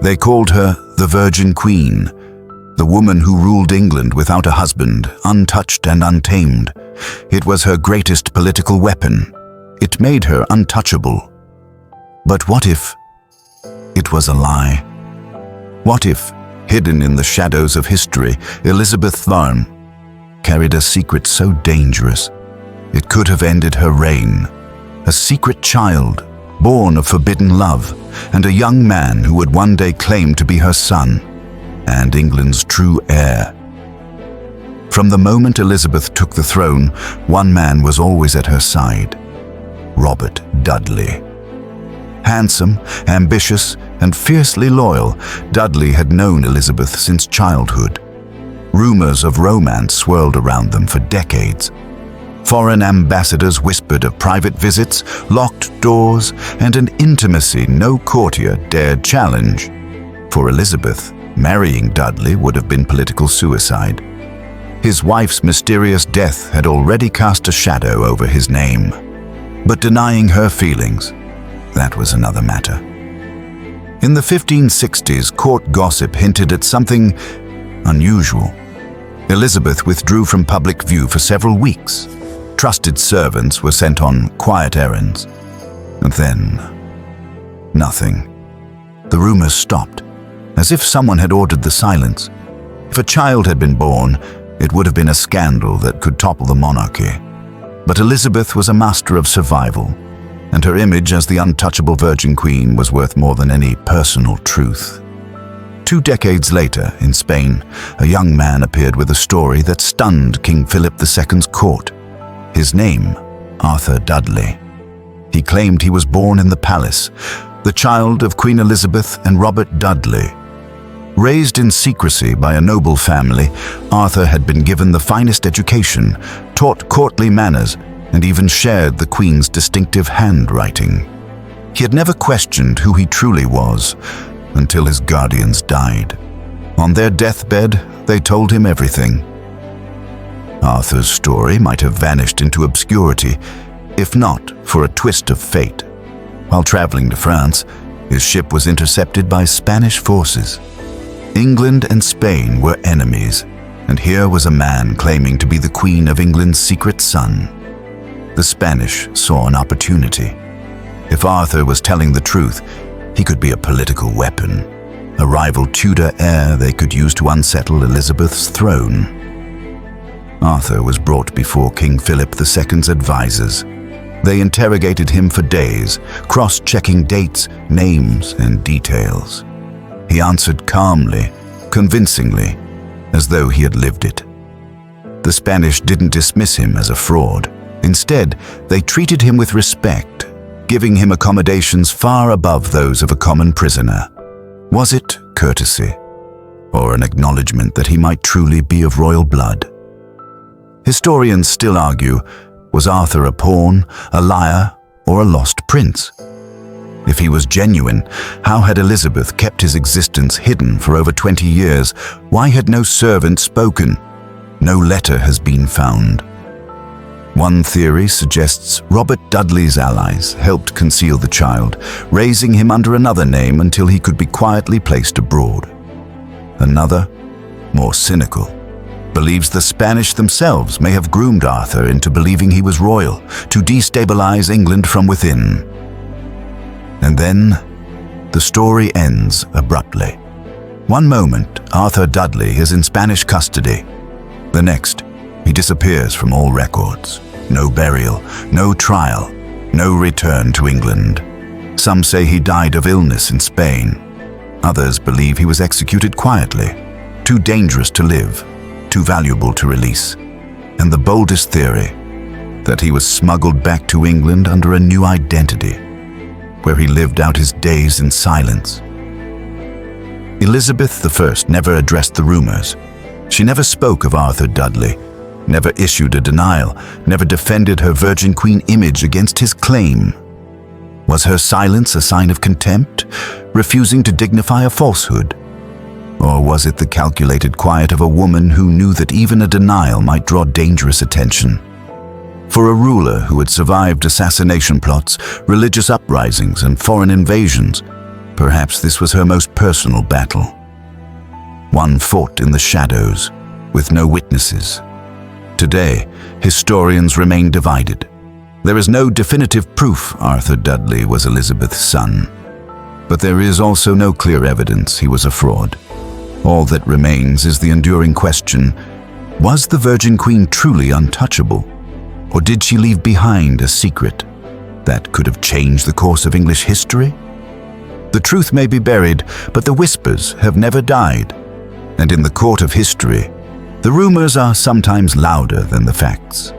They called her the Virgin Queen, the woman who ruled England without a husband, untouched and untamed. It was her greatest political weapon. It made her untouchable. But what if it was a lie? What if, hidden in the shadows of history, Elizabeth Thorne carried a secret so dangerous it could have ended her reign? A secret child, born of forbidden love, and a young man who would one day claim to be her son and England's true heir. From the moment Elizabeth took the throne, one man was always at her side: Robert Dudley. Handsome, ambitious, and fiercely loyal, Dudley had known Elizabeth since childhood. Rumors of romance swirled around them for decades. Foreign ambassadors whispered of private visits, locked doors, and an intimacy no courtier dared challenge. For Elizabeth, marrying Dudley would have been political suicide. His wife's mysterious death had already cast a shadow over his name. But denying her feelings, that was another matter. In the 1560s, court gossip hinted at something unusual. Elizabeth withdrew from public view for several weeks. Trusted servants were sent on quiet errands. And then, nothing. The rumors stopped, as if someone had ordered the silence. If a child had been born, it would have been a scandal that could topple the monarchy. But Elizabeth was a master of survival, and her image as the untouchable Virgin Queen was worth more than any personal truth. 2 decades later, in Spain, a young man appeared with a story that stunned King Philip II's court. His name, Arthur Dudley. He claimed he was born in the palace, the child of Queen Elizabeth and Robert Dudley. Raised in secrecy by a noble family, Arthur had been given the finest education, taught courtly manners, and even shared the Queen's distinctive handwriting. He had never questioned who he truly was, until his guardians died. On their deathbed, they told him everything. Arthur's story might have vanished into obscurity, if not for a twist of fate. While traveling to France, his ship was intercepted by Spanish forces. England and Spain were enemies, and here was a man claiming to be the Queen of England's secret son. The Spanish saw an opportunity. If Arthur was telling the truth, he could be a political weapon, a rival Tudor heir they could use to unsettle Elizabeth's throne. Arthur was brought before King Philip II's advisors. They interrogated him for days, cross-checking dates, names, and details. He answered calmly, convincingly, as though he had lived it. The Spanish didn't dismiss him as a fraud. Instead, they treated him with respect, giving him accommodations far above those of a common prisoner. Was it courtesy, or an acknowledgement that he might truly be of royal blood? Historians still argue, was Arthur a pawn, a liar, or a lost prince? If he was genuine, how had Elizabeth kept his existence hidden for over 20 years? Why had no servant spoken? No letter has been found. One theory suggests Robert Dudley's allies helped conceal the child, raising him under another name until he could be quietly placed abroad. Another, more cynical, believes the Spanish themselves may have groomed Arthur into believing he was royal, to destabilize England from within. And then, the story ends abruptly. One moment, Arthur Dudley is in Spanish custody. The next, he disappears from all records. No burial, no trial, no return to England. Some say he died of illness in Spain. Others believe he was executed quietly, too dangerous to live, too valuable to release. And the boldest theory, that he was smuggled back to England under a new identity, where he lived out his days in silence. Elizabeth I never addressed the rumors. She never spoke of Arthur Dudley, never issued a denial, never defended her Virgin Queen image against his claim. Was her silence a sign of contempt, refusing to dignify a falsehood? Or was it the calculated quiet of a woman who knew that even a denial might draw dangerous attention? For a ruler who had survived assassination plots, religious uprisings, and foreign invasions, Perhaps this was her most personal battle. One fought in the shadows, with no witnesses. Today, historians remain divided. There is no definitive proof Arthur Dudley was Elizabeth's son, but there is also no clear evidence he was a fraud. All that remains is the enduring question, was the Virgin Queen truly untouchable, or did she leave behind a secret that could have changed the course of English history? The truth may be buried, but the whispers have never died. And in the court of history, the rumors are sometimes louder than the facts.